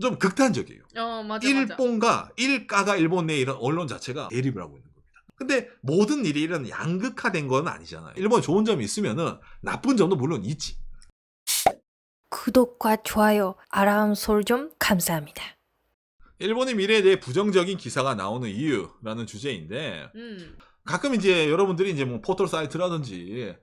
좀 극단적이에요. 맞아. 일본과 일가가 일본 내 이런 언론 자체가 대립을 하고 있는 겁니다. 근데 모든 일이 이런 양극화된 건 아니잖아요. 일본에 좋은 점이 있으면은 나쁜 점도 물론 있지. 구독과 좋아요, 알람 설정 감사합니다. 일본의 미래에 대해 부정적인 기사가 나오는 이유라는 주제인데 가끔 이제 여러분들이 이제 뭐 포털 사이트라든지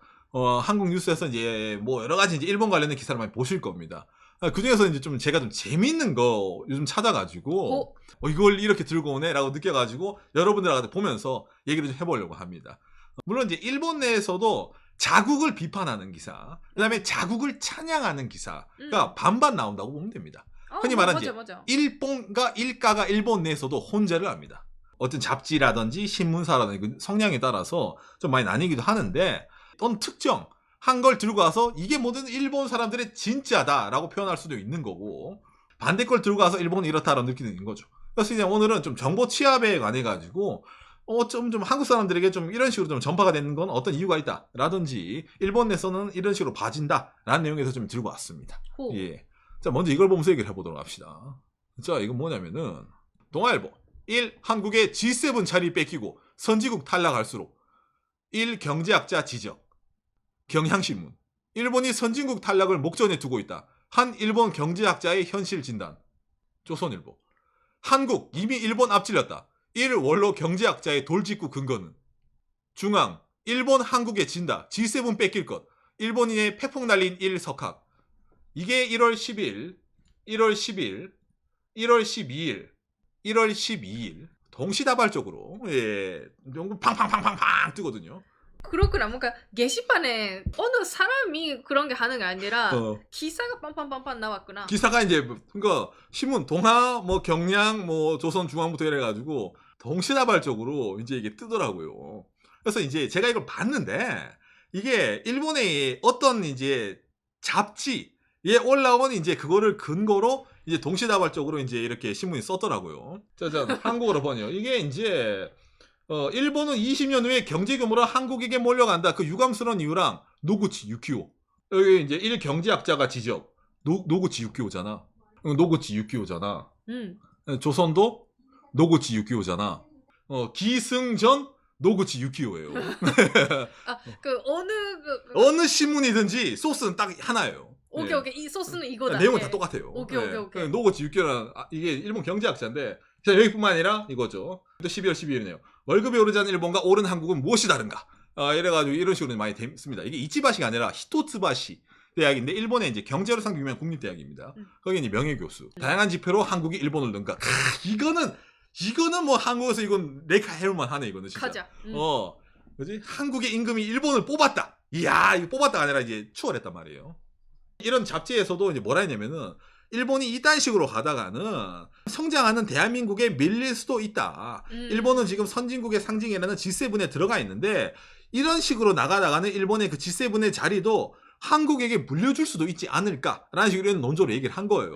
한국 뉴스에서 이제 뭐 여러 가지 이제 일본 관련된 기사를 많이 보실 겁니다. 그 중에서 이제 좀 제가 좀 재밌는 거 요즘 찾아가지고 이걸 이렇게 들고 오네라고 느껴가지고 여러분들하고 보면서 얘기를 좀 해보려고 합니다. 물론 이제 일본 내에서도 자국을 비판하는 기사, 그다음에 자국을 찬양하는 기사가 반반 나온다고 보면 됩니다. 흔히 말하는 이제 일본과 일가가 일본 내에서도 혼재를 합니다. 어떤 잡지라든지 신문사라든지 그 성향에 따라서 좀 많이 나뉘기도 하는데 어떤 특정 한 걸 들고 와서 이게 모든 일본 사람들의 진짜다라고 표현할 수도 있는 거고 반대 걸 들고 와서 일본은 이렇다라고 느끼는 거죠. 그래서 이제 오늘은 좀 정보 취합에 관해 가지고 좀 한국 사람들에게 좀 이런 식으로 좀 전파가 되는 건 어떤 이유가 있다라든지 일본 내에서는 이런 식으로 봐진다라는 내용에서 좀 들고 왔습니다. 예. 자, 먼저 이걸 보면서 얘기를 해보도록 합시다. 자, 이건 뭐냐면은 동아일보 1. 한국의 G7 자리 뺏기고 선진국 탈락할수록 1. 경제학자 지적. 경향신문 일본이 선진국 탈락을 목전에 두고 있다. 한 일본 경제학자의 현실 진단. 조선일보 한국 이미 일본 앞질렀다. 1. 원로 경제학자의 돌직구 근거는. 중앙 일본 한국에 진다. G7 뺏길 것. 일본인의 팩폭 날린 1 석학. 이게 1월 10일, 1월 10일, 1월 12일, 1월 12일 동시다발적으로 팡팡팡팡팡 뜨거든요. 그렇구나. 뭔가 게시판에 어느 사람이 그런 게 하는 게 아니라 기사가 빵빵빵빵 나왔구나. 기사가 이제 그러니까 신문 동아 뭐 경향 뭐 조선중앙부터 이래가지고 동시다발적으로 이제 이게 뜨더라고요. 그래서 이제 제가 이걸 봤는데 이게 일본의 어떤 이제 잡지에 올라온 이제 그거를 근거로 이제 동시다발적으로 이제 이렇게 신문이 썼더라고요. 자, 한국어로 번역. 이게 이제 일본은 20년 후에 경제 규모로 한국에게 몰려간다. 그 유감스러운 이유랑 노구치 유키오. 여기 이제 1 경제학자가 지적. 노구치 유키오잖아. 노구치 유키오잖아. 조선도 노구치 유키오잖아. 기승전 노구치 유키오예요. 그 어느 신문이든지 소스는 딱 하나예요. 오케이. 이 소스는 이거다. 내용은 다 똑같아요. 오케이. 노구치 유키오라는 이게 일본 경제학자인데 자, 여기뿐만 아니라 이거죠. 12월 12일이네요. 월급이 오르지 않은 일본과 오른 한국은 무엇이 다른가? 이래가지고 이런 식으로 많이 씁니다. 이게 이치바시가 아니라 히토츠바시 대학인데 일본의 이제 경제로 상당히 유명한 국립대학입니다. 거기 이제 명예교수. 다양한 지표로 한국이 일본을 능가. 이거는 뭐 한국에서 이건 레카 해볼만 하네 이거는 진짜. 가자. 그지? 한국의 임금이 일본을 뽑았다. 이야, 이거 뽑았다가 아니라 이제 추월했단 말이에요. 이런 잡지에서도 이제 뭐라 했냐면은 일본이 이딴 식으로 가다가는 성장하는 대한민국에 밀릴 수도 있다. 일본은 지금 선진국의 상징이라는 G7에 들어가 있는데 이런 식으로 나가다가는 일본의 그 G7의 자리도 한국에게 물려줄 수도 있지 않을까라는 식으로 논조로 얘기를 한 거예요.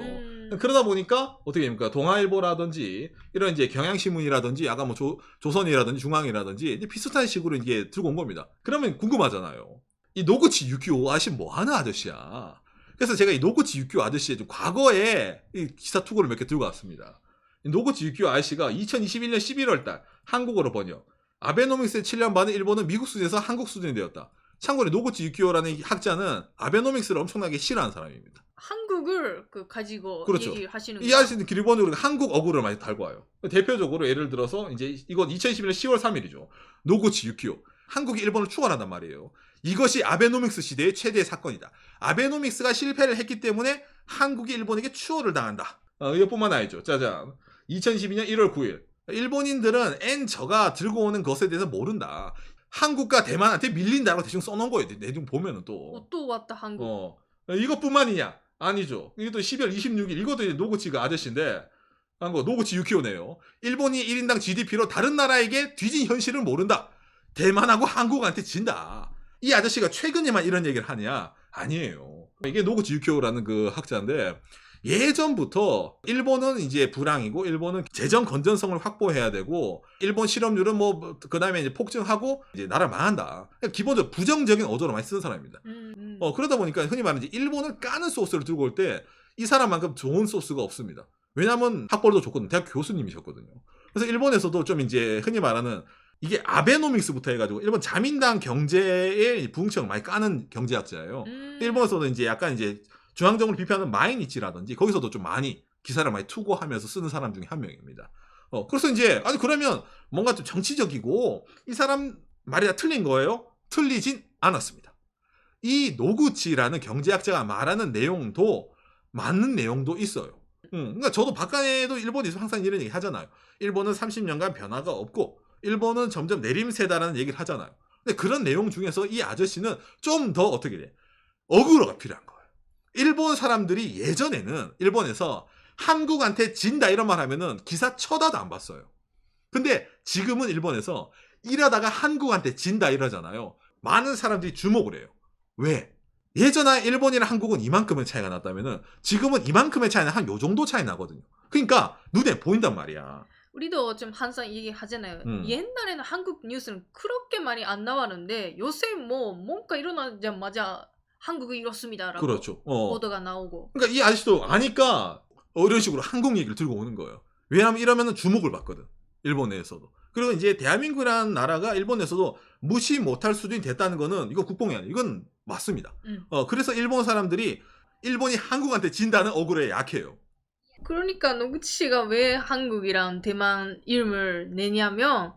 그러다 보니까 어떻게 됩니까? 동아일보라든지 이런 이제 경향신문이라든지 아까 뭐 조선이라든지 중앙이라든지 이제 비슷한 식으로 이게 들고 온 겁니다. 그러면 궁금하잖아요. 이 노구치 유키오 아저씨 뭐 하는 아저씨야? 그래서 제가 이 노구치 유키오 아저씨의 좀 과거에 이 기사 투고를 몇 개 들고 왔습니다. 이 노구치 유키오 아저씨가 2021년 11월 달 한국어로 번역. 아베노믹스에 7년 만에 일본은 미국 수준에서 한국 수준이 되었다. 참고로 노구치 유키오라는 학자는 아베노믹스를 엄청나게 싫어하는 사람입니다. 한국을 가지고 그렇죠. 얘기하시는 이 아저씨는 기본적으로 한국 어구를 많이 달고 와요. 대표적으로 예를 들어서 이제 이건 2021년 10월 3일이죠. 노구치 유키오. 한국이 일본을 추월한단 말이에요. 이것이 아베노믹스 시대의 최대의 사건이다. 아베노믹스가 실패를 했기 때문에 한국이 일본에게 추월을 당한다. 이것뿐만 아니죠. 짜잔. 2012년 1월 9일. 일본인들은 N저가 들고 오는 것에 대해서 모른다. 한국과 대만한테 밀린다고 대충 써놓은 거예요. 내용 보면은 또. 또 왔다 한국. 이것뿐만이냐? 아니죠. 이게 또 12월 26일. 이것도 이제 노구치가 아저씨인데 노구치 유키오네요. 일본이 1인당 GDP로 다른 나라에게 뒤진 현실을 모른다. 대만하고 한국한테 진다. 이 아저씨가 최근에만 이런 얘기를 하냐? 아니에요. 이게 노구치 유키오라는 그 학자인데 예전부터 일본은 이제 불황이고 일본은 재정 건전성을 확보해야 되고 일본 실업률은 뭐 그다음에 이제 폭증하고 이제 나라 망한다. 기본적으로 부정적인 어조로 많이 쓰는 사람입니다. 그러다 보니까 흔히 말하는 일본을 까는 소스를 들고 올 때 이 사람만큼 좋은 소스가 없습니다. 왜냐하면 학벌도 좋거든요. 대학 교수님이셨거든요. 그래서 일본에서도 좀 이제 흔히 말하는 이게 아베노믹스부터 해가지고 일본 자민당 경제의 부흥청을 많이 까는 경제학자예요. 일본에서도 이제 약간 이제 중앙정부를 비판하는 마이니치라든지 거기서도 좀 많이 기사를 많이 투고하면서 쓰는 사람 중에 한 명입니다. 그래서 이제 아니 그러면 뭔가 좀 정치적이고 이 사람 말이 다 틀린 거예요? 틀리진 않았습니다. 이 노구치라는 경제학자가 말하는 내용도 맞는 내용도 있어요. 그러니까 저도 박간에도 일본에서 항상 이런 얘기 하잖아요. 일본은 30년간 변화가 없고 일본은 점점 내림세다라는 얘기를 하잖아요. 근데 그런 내용 중에서 이 아저씨는 좀 더 어떻게 돼? 어그로가 필요한 거예요. 일본 사람들이 예전에는 일본에서 한국한테 진다 이런 말 하면은 기사 쳐다도 안 봤어요. 근데 지금은 일본에서 이러다가 한국한테 진다 이러잖아요. 많은 사람들이 주목을 해요. 왜? 예전에 일본이랑 한국은 이만큼의 차이가 났다면은 지금은 이만큼의 차이는 한 요 정도 차이 나거든요. 그러니까 눈에 보인단 말이야. 우리도 좀 항상 얘기하잖아요. 옛날에는 한국 뉴스는 그렇게 많이 안 나왔는데 요새 뭐 뭔가 일어나자마자 한국이 이렇습니다라고 그렇죠. 보도가 나오고. 그러니까 이 아저씨도 아니까 이런 식으로 한국 얘기를 들고 오는 거예요. 왜냐하면 이러면은 주목을 받거든. 일본 내에서도. 그리고 이제 대한민국이라는 나라가 일본에서도 무시 못할 수준이 됐다는 거는 이거 국뽕이 아니에요. 이건 맞습니다. 그래서 일본 사람들이 일본이 한국한테 진다는 억울에 약해요. 그러니까 노구치가 왜 한국이랑 대만 이름을 내냐면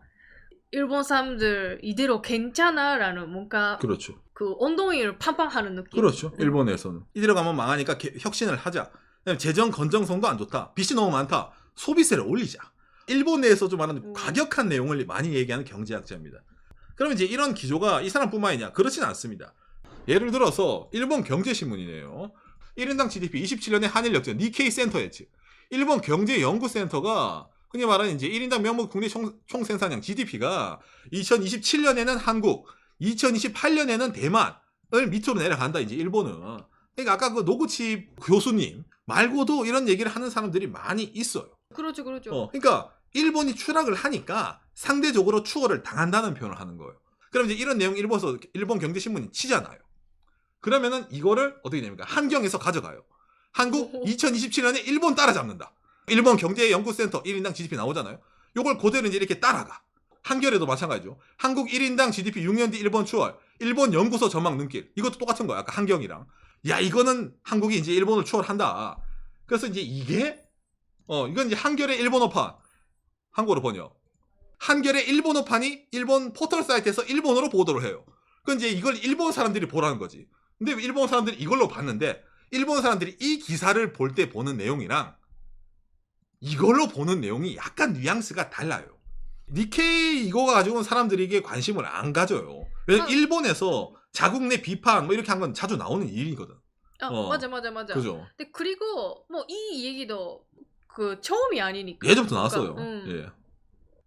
일본 사람들 이대로 괜찮아라는 뭔가 그렇죠. 그 엉덩이를 팡팡하는 느낌. 그렇죠. 일본에서는 이대로 가면 망하니까 혁신을 하자. 재정 건전성도 안 좋다. 빚이 너무 많다. 소비세를 올리자. 일본 내에서 좀 말하는 과격한 내용을 많이 얘기하는 경제학자입니다. 그럼 이제 이런 기조가 이 사람뿐만이냐? 그렇지는 않습니다. 예를 들어서 일본 경제신문이네요. 1인당 GDP 27년에 한일 역전 니케이 센터였지. 일본 경제연구센터가 흔히 말하는 이제 1인당 명목 국내 총생산량 GDP가 2027년에는 한국, 2028년에는 대만을 밑으로 내려간다. 이제 일본은. 그러니까 아까 그 노구치 교수님 말고도 이런 얘기를 하는 사람들이 많이 있어요. 그렇죠, 그렇죠. 그러니까 일본이 추락을 하니까 상대적으로 추월을 당한다는 표현을 하는 거예요. 그럼 이제 이런 내용 일본 경제신문이 치잖아요. 그러면은 이거를 어떻게 됩니까? 한경에서 가져가요. 한국 2027년에 일본 따라잡는다. 일본 경제연구센터 1인당 GDP 나오잖아요. 요걸 그대로 이제 이렇게 따라가. 한겨레도 마찬가지죠. 한국 1인당 GDP 6년 뒤 일본 추월. 일본 연구소 전망 눈길. 이것도 똑같은 거야. 아까 한경이랑. 야, 이거는 한국이 이제 일본을 추월한다. 그래서 이제 이게 이건 이제 한겨레 일본어판. 한국어로 번역. 한겨레 일본어판이 일본 포털 사이트에서 일본어로 보도를 해요. 그건 이제 이걸 일본 사람들이 보라는 거지. 근데 일본 사람들이 이걸로 봤는데 일본 사람들이 이 기사를 볼 때 보는 내용이랑 이걸로 보는 내용이 약간 뉘앙스가 달라요. 니케이 이거 가지고는 사람들에게 관심을 안 가져요. 왜냐면 일본에서 자국 내 비판 뭐 이렇게 한 건 자주 나오는 일이거든. 맞아. 그죠. 근데 그리고 뭐 이 얘기도 그 처음이 아니니까. 예전부터 나왔어요. 예.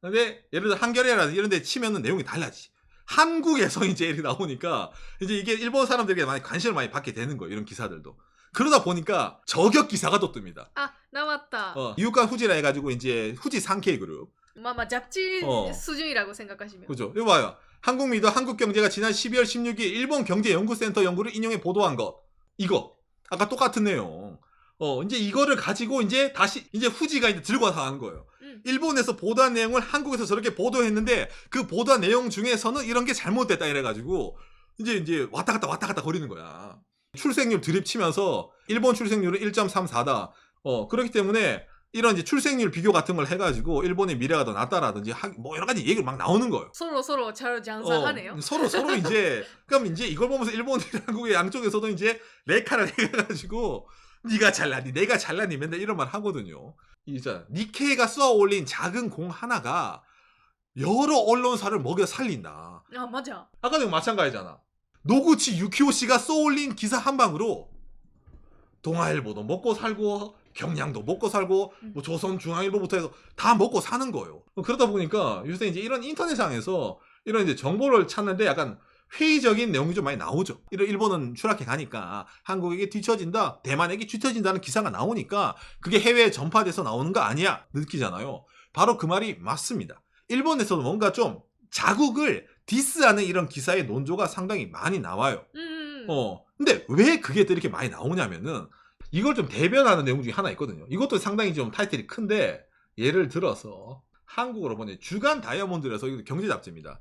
근데 예를 들어 한겨레라든지 이런 데 치면은 내용이 달라지. 한국에서 이제 이렇게 나오니까 이제 이게 일본 사람들에게 많이 관심을 많이 받게 되는 거예요. 이런 기사들도. 그러다 보니까 저격 기사가 또 뜹니다. 아, 나왔다. 이웃간 후지라 해가지고 이제 후지 상케이 그룹. 잡지 수준이라고 생각하시면. 그죠. 이거 봐요. 한국미도 한국경제가 지난 12월 16일 일본 경제연구센터 연구를 인용해 보도한 것. 이거. 아까 똑같은 내용. 이제 이거를 가지고 이제 다시 이제 후지가 이제 들고 와서 하는 거예요. 일본에서 보도한 내용을 한국에서 저렇게 보도했는데 그 보도한 내용 중에서는 이런 게 잘못됐다 이래가지고 이제 왔다 갔다 거리는 거야. 출생률 드립치면서 일본 출생률은 1.34다. 그렇기 때문에 이런 이제 출생률 비교 같은 걸 해가지고 일본의 미래가 더 낫다라든지 뭐 여러 가지 얘기를 막 나오는 거예요. 서로 잘 장사하네요. 서로 이제 그럼 이제 이걸 보면서 일본이랑 한국의 양쪽에서도 이제 레카를 해가지고 네가 잘났니 내가 잘났니 맨날 이런 말 하거든요. 이제 니케이가 써 올린 작은 공 하나가 여러 언론사를 먹여 살린다. 아, 맞아. 아까도 마찬가지잖아. 노구치 유키오 씨가 써 올린 기사 한 방으로 동아일보도 먹고 살고 경향도 먹고 살고 뭐 조선중앙일보부터 해서 다 먹고 사는 거예요. 그러다 보니까 요새 이제 이런 인터넷상에서 이런 이제 정보를 찾는데 약간 회의적인 내용이 좀 많이 나오죠. 일본은 추락해 가니까 한국에게 뒤처진다, 대만에게 뒤처진다는 기사가 나오니까 그게 해외에 전파돼서 나오는 거 아니야 느끼잖아요. 바로 그 말이 맞습니다. 일본에서도 뭔가 좀 자국을 디스하는 이런 기사의 논조가 상당히 많이 나와요. 근데 왜 그게 또 이렇게 많이 나오냐면은 이걸 좀 대변하는 내용 중에 하나 있거든요. 이것도 상당히 좀 타이틀이 큰데 예를 들어서 한국어로 보니 주간 다이아몬드에서 이거 경제 잡지입니다.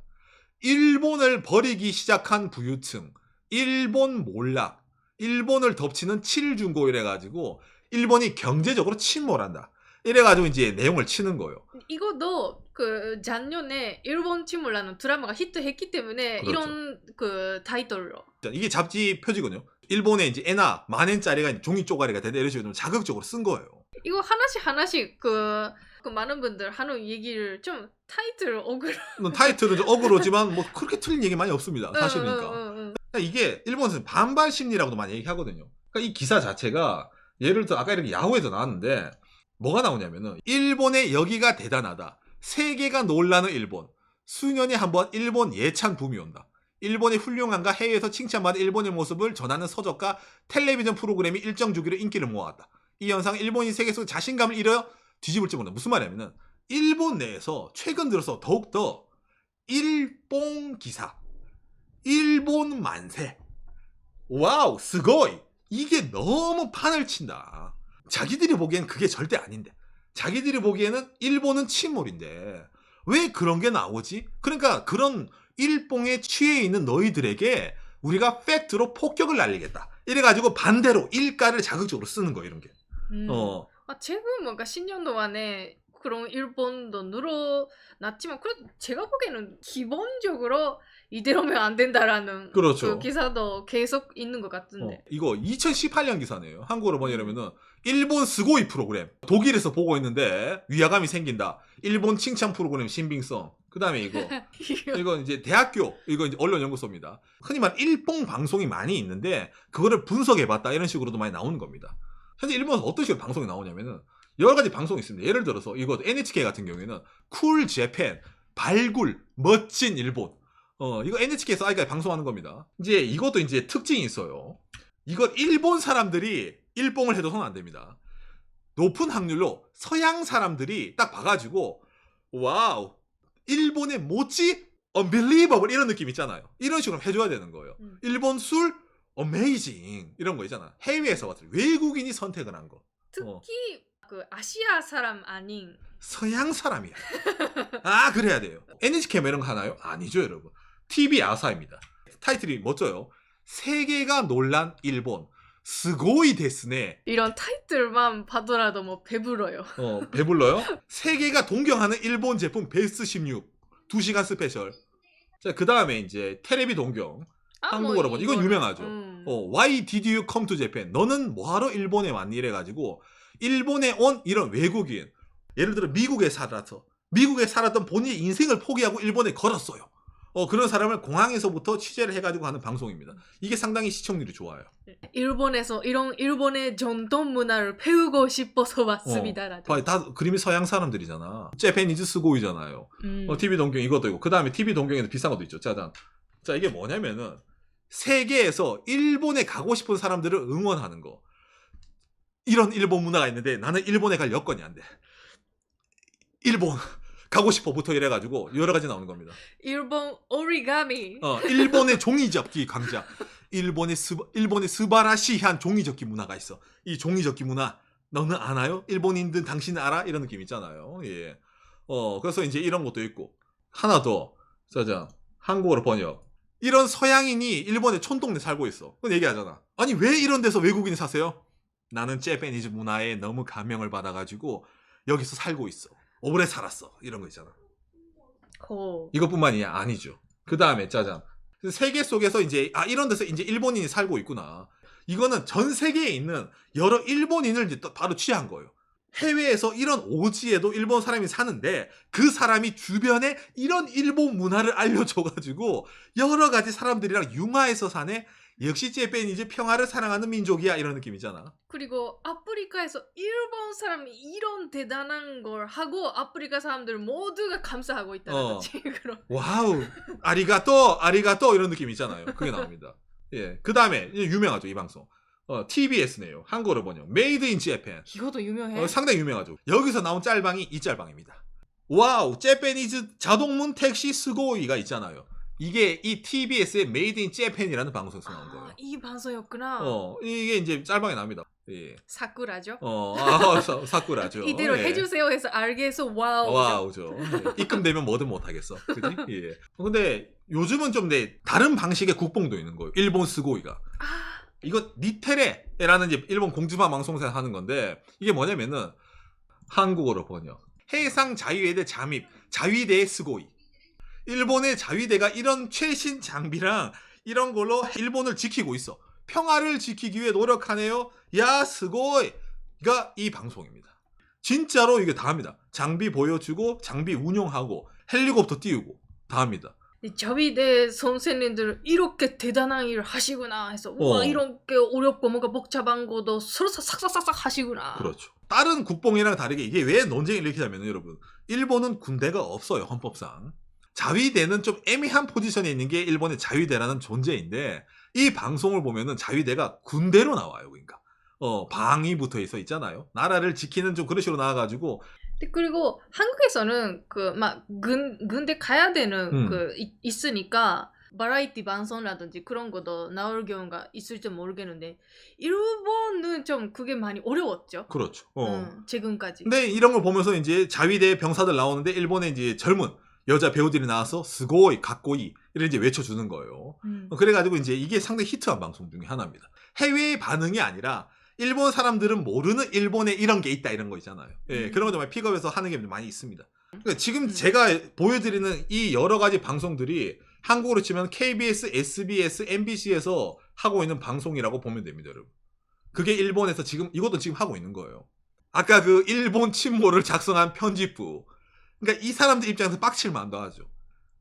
일본을 버리기 시작한 부유층, 일본 몰락, 일본을 덮치는 7일 중고 이래가지고 일본이 경제적으로 침몰한다. 이래가지고 이제 내용을 치는 거예요. 이것도 그 작년에 일본 침몰라는 드라마가 히트했기 때문에 그렇죠. 이런 그 타이틀로. 이게 잡지 표지군요. 일본에 이제 에나 만엔짜리가 종이 쪼가리가 된다 이런 식으로 좀 자극적으로 쓴 거예요. 이거 하나씩 그 많은 분들 하는 얘기를 좀 타이틀 억울로. 타이틀은 좀 억울하지만 뭐 그렇게 틀린 얘기 많이 없습니다. 사실이니까. 그러니까 이게 일본에서는 반발 심리라고도 많이 얘기하거든요. 그러니까 이 기사 자체가 예를 들어 아까 이렇게 야후에도 나왔는데 뭐가 나오냐면은 일본의 여기가 대단하다. 세계가 놀라는 일본. 수년에 한 번 일본 예찬 붐이 온다. 일본의 훌륭함과 해외에서 칭찬받은 일본의 모습을 전하는 서적과 텔레비전 프로그램이 일정 주기로 인기를 모았다. 이 현상은 일본이 세계 속 자신감을 잃어 뒤집을지 모른다. 무슨 말이냐면은 일본 내에서 최근 들어서 더욱더 일본 기사, 일본 만세, 와우, 스고이 이게 너무 판을 친다. 자기들이 보기엔 그게 절대 아닌데 자기들이 보기에는 일본은 침몰인데 왜 그런 게 나오지? 그러니까 그런 일본에 취해 있는 너희들에게 우리가 팩트로 폭격을 날리겠다. 이래가지고 반대로 일가를 자극적으로 쓰는 거예요. 이런 게. 최근 뭔가 10년 동안에 그런 일본도 늘어났지만 그래도 제가 보기에는 기본적으로 이대로면 안 된다라는 그렇죠. 그 기사도 계속 있는 것 같은데. 이거 2018년 기사네요. 한국어로 뭐냐면은 일본 스고이 프로그램 독일에서 보고 있는데 위화감이 생긴다. 일본 칭찬 프로그램 신빙성. 그 다음에 이건 이제 대학교 이거 이제 언론 연구소입니다. 흔히 말 일본 방송이 많이 있는데 그거를 분석해봤다 이런 식으로도 많이 나오는 겁니다. 현재 일본에서 어떤 식으로 방송이 나오냐면은 여러 가지 방송이 있습니다. 예를 들어서 이거 NHK 같은 경우에는 쿨 재팬, 발굴, 멋진 일본. 이거 NHK에서 아직까지 방송하는 겁니다. 이제 이것도 이제 특징이 있어요. 이거 일본 사람들이 일봉을 해도 손 안 됩니다. 높은 확률로 서양 사람들이 딱 봐가지고 와우 일본의 모찌 unbelievable 이런 느낌 있잖아요. 이런 식으로 해줘야 되는 거예요. 일본 술 amazing 이런 거 있잖아. 해외에서 왔을 외국인이 선택을 한 거. 특히 그 아시아 사람 아닌 서양 사람이야. 아 그래야 돼요. NHK 뭐 이런 거 하나요? 아니죠 여러분. TV 아사입니다. 타이틀이 멋져요. 세계가 놀란 일본. 스고이 데스네. 이런 타이틀만 봐더라도 뭐 배불러요. 배불러요? 세계가 동경하는 일본 제품 베스트 16 2시간 스페셜. 자, 그 다음에 이제 테레비 동경. 한국어로 보면 이건 유명하죠. Why did you come to Japan? 너는 뭐하러 일본에 왔니? 이래가지고 일본에 온 이런 외국인. 예를 들어 미국에 살았던 본인의 인생을 포기하고 일본에 걸었어요. 그런 사람을 공항에서부터 취재를 해가지고 하는 방송입니다. 이게 상당히 시청률이 좋아요. 일본에서 이런 일본의 전통 문화를 배우고 싶어서 왔습니다. 다 그림이 서양 사람들이잖아. 재패니즈 스고이잖아요. TV 동경 이것도 있고 그 다음에 TV 동경에도 비싼 것도 있죠. 자 이게 뭐냐면은 세계에서 일본에 가고 싶은 사람들을 응원하는 거. 이런 일본 문화가 있는데 나는 일본에 갈 여건이 안 돼. 일본 가고 싶어부터 이래가지고 여러 가지 나오는 겁니다. 일본 오리가미. 일본의 종이접기 강자. 일본의 스바라시한 종이접기 문화가 있어. 이 종이접기 문화 너는 아나요? 일본인들 당신은 알아? 이런 느낌 있잖아요. 예. 그래서 이제 이런 것도 있고 하나 더. 짜잔. 한국어로 번역. 이런 서양인이 일본의 촌동네 살고 있어. 그건 얘기하잖아. 아니 왜 이런 데서 외국인이 사세요? 나는 재패니즈 문화에 너무 감명을 받아가지고 여기서 살고 있어. 오래 살았어. 이런 거 있잖아. 이것뿐만이 아니죠. 그 다음에 짜잔. 세계 속에서 이제 이런 데서 이제 일본인이 살고 있구나. 이거는 전 세계에 있는 여러 일본인을 이제 바로 취한 거예요. 해외에서 이런 오지에도 일본 사람이 사는데 그 사람이 주변에 이런 일본 문화를 알려줘가지고 여러 가지 사람들이랑 융화해서 사네. 역시 재패니즈 평화를 사랑하는 민족이야 이런 느낌이잖아. 그리고 아프리카에서 일본 사람이 이런 대단한 걸 하고 아프리카 사람들 모두가 감사하고 있다는 식으로. 와우 아리가또 이런 느낌 있잖아요. 그게 나옵니다. 예, 그 다음에 유명하죠 이 방송. TBS네요. 한국어로 번역. Made in Japan. 이것도 유명해. 상당히 유명하죠. 여기서 나온 짤방이 이 짤방입니다. 와우 재패니즈 자동문 택시 스고이가 있잖아요. 이게 이 TBS의 메이드 인 재팬이라는 방송에서 나온 거예요. 이 방송이었구나. 이게 이제 짤방에 나옵니다. 예. 사쿠라죠. 사쿠라죠. 이대로 예. 해주세요 해서 알겠어. 와우. 와우죠. 예. 입금되면 뭐든 못하겠어. 그지? 예. 근데 요즘은 좀 다른 방식의 국뽕도 있는 거예요. 일본 스고이가. 이거 니테레라는 이제 일본 공중파 방송사에서 하는 건데 이게 뭐냐면은 한국어로 번역. 해상 자위대대 잠입, 자위대의 스고이. 일본의 자위대가 이런 최신 장비랑 이런 걸로 일본을 지키고 있어. 평화를 지키기 위해 노력하네요. 야, 스고이가 이 방송입니다. 진짜로 이게 다 합니다. 장비 보여주고, 장비 운용하고, 헬리콥터 띄우고, 다 합니다. 자위대 선생님들 이렇게 대단한 일을 하시구나 해서 우와 이렇게 어렵고 뭔가 복잡한 것도 서로 싹싹싹싹 하시구나. 그렇죠. 다른 국뽕이랑 다르게 이게 왜 논쟁을 일으키냐면 여러분 일본은 군대가 없어요. 헌법상. 자위대는 좀 애매한 포지션에 있는 게 일본의 자위대라는 존재인데 이 방송을 보면은 자위대가 군대로 나와요. 그러니까 방이 붙어 있잖아요. 나라를 지키는 좀 그런 식으로 나와가지고 그리고 한국에서는 그 막 군대 가야 되는 그 있으니까 바라이티 방송이라든지 그런 것도 나올 경우가 있을지 모르겠는데 일본은 좀 그게 많이 어려웠죠. 그렇죠. 지금까지. 근데 이런 걸 보면서 이제 자위대 병사들 나오는데 일본의 이제 젊은 여자 배우들이 나와서 스고이, 가꼬이 이런 이제 외쳐주는 거예요. 그래가지고 이제 이게 상당히 히트한 방송 중에 하나입니다. 해외의 반응이 아니라 일본 사람들은 모르는 일본에 이런 게 있다 이런 거 있잖아요. 예, 그런 거 정말 픽업해서 하는 게 많이 있습니다. 그러니까 지금 제가 보여드리는 이 여러 가지 방송들이 한국으로 치면 KBS, SBS, MBC에서 하고 있는 방송이라고 보면 됩니다, 여러분. 그게 일본에서 지금 이것도 지금 하고 있는 거예요. 아까 그 일본 친모를 작성한 편집부. 그러니까 이 사람들 입장에서 빡칠 만도 하죠.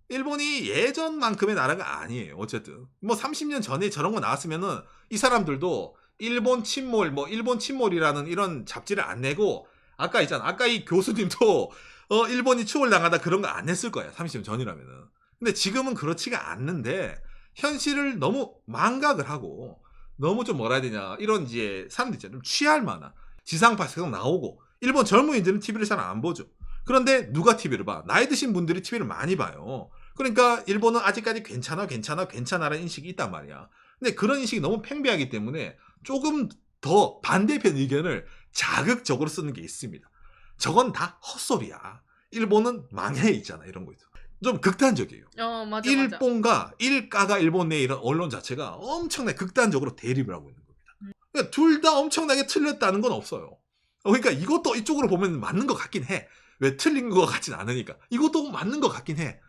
일본이 예전만큼의 나라가 아니에요. 어쨌든 뭐 30년 전에 저런 거 나왔으면은 이 사람들도 일본 침몰, 일본 침몰이라는 이런 잡지를 안 내고 아까 이 교수님도 일본이 추월당하다 그런 거 안 했을 거야. 30년 전이라면은. 근데 지금은 그렇지가 않는데 현실을 너무 망각을 하고 너무 좀 뭐라 해야 되냐 이런 이제 사람들 있잖아요. 좀 취할 만한 지상파에서 나오고 일본 젊은이들은 TV를 잘 안 보죠. 그런데 누가 TV를 봐? 나이 드신 분들이 TV를 많이 봐요. 그러니까 일본은 아직까지 괜찮아라는 인식이 있단 말이야. 근데 그런 인식이 너무 팽배하기 때문에 조금 더 반대편 의견을 자극적으로 쓰는 게 있습니다. 저건 다 헛소리야. 일본은 망해 있잖아. 이런 거 있죠. 좀 극단적이에요. 맞아. 일본과 일가가 일본 내 이런 언론 자체가 엄청나게 극단적으로 대립을 하고 있는 겁니다. 그러니까 둘 다 엄청나게 틀렸다는 건 없어요. 그러니까 이것도 이쪽으로 보면 맞는 것 같긴 해. 왜 틀린 것 같진 않으니까. 이것도 맞는 것 같긴 해.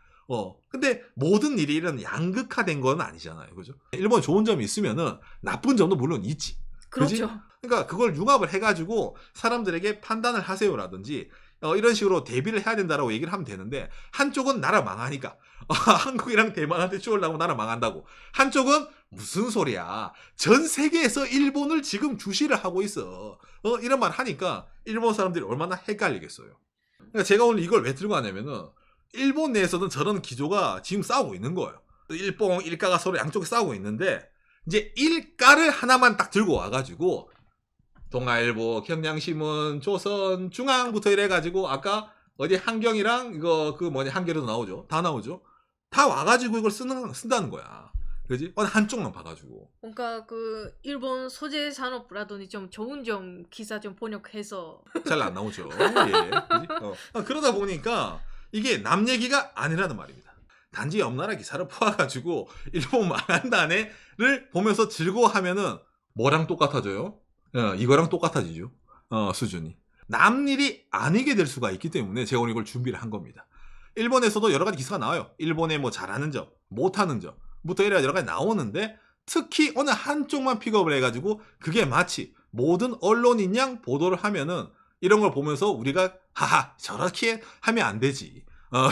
근데 모든 일이 이런 양극화된 건 아니잖아요. 그죠? 일본 좋은 점이 있으면은 나쁜 점도 물론 있지. 그렇죠. 그지? 그러니까 그걸 융합을 해가지고 사람들에게 판단을 하세요라든지 이런 식으로 대비를 해야 된다라고 얘기를 하면 되는데 한쪽은 나라 망하니까 한국이랑 대만한테 추월하고 나라 망한다고 한쪽은 무슨 소리야 전 세계에서 일본을 지금 주시를 하고 있어 이런 말 하니까 일본 사람들이 얼마나 헷갈리겠어요. 그러니까 제가 오늘 이걸 왜 들고 왔냐면은 일본 내에서는 저런 기조가 지금 싸우고 있는 거예요. 일뽕, 일가가 서로 양쪽에 싸우고 있는데 이제 일가를 하나만 딱 들고 와가지고 동아일보, 경향신문, 조선, 중앙부터 이래가지고 아까 어디 한경이랑 이거 한겨레도 나오죠. 다 나오죠. 다 와가지고 이걸 쓴다는 거야. 그지? 한쪽만 봐가지고. 그러니까 그 일본 소재 산업이라든지 좀 좋은 점 기사 좀 번역해서 잘 안 나오죠. 예. 그러다 보니까 이게 남 얘기가 아니라는 말입니다. 단지 옆나라 기사를 포와가지고 일본 망한다네를 보면서 즐거워하면은 뭐랑 똑같아져요? 이거랑 똑같아지죠. 수준이. 남 일이 아니게 될 수가 있기 때문에 제가 오늘 이걸 준비를 한 겁니다. 일본에서도 여러 가지 기사가 나와요. 일본의 잘하는 점, 못하는 점부터 여러 가지 나오는데 특히 어느 한쪽만 픽업을 해가지고 그게 마치 모든 언론인 양 보도를 하면은 이런 걸 보면서 우리가 하하 저렇게 하면 안 되지.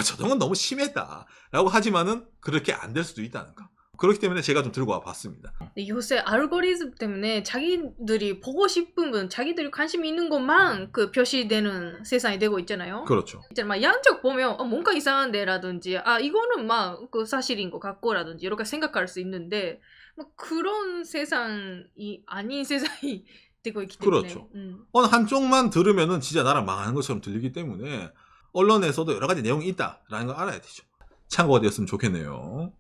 저동은 너무 심했다. 라고 하지만은 그렇게 안 될 수도 있다는 거. 그렇기 때문에 제가 좀 들고 와봤습니다. 요새 알고리즘 때문에 자기들이 보고 싶은 건 자기들이 관심이 있는 것만 그 표시되는 세상이 되고 있잖아요. 그렇죠. 막 양쪽 보면 뭔가 이상한데라든지 이거는 막 그 사실인 것 같고라든지 이렇게 생각할 수 있는데 그런 세상이 아닌 세상이 되고 있기 때문에. 그렇죠. 어느 한쪽만 들으면은 진짜 나라 망하는 것처럼 들리기 때문에 언론에서도 여러 가지 내용이 있다라는 걸 알아야 되죠. 참고가 되었으면 좋겠네요.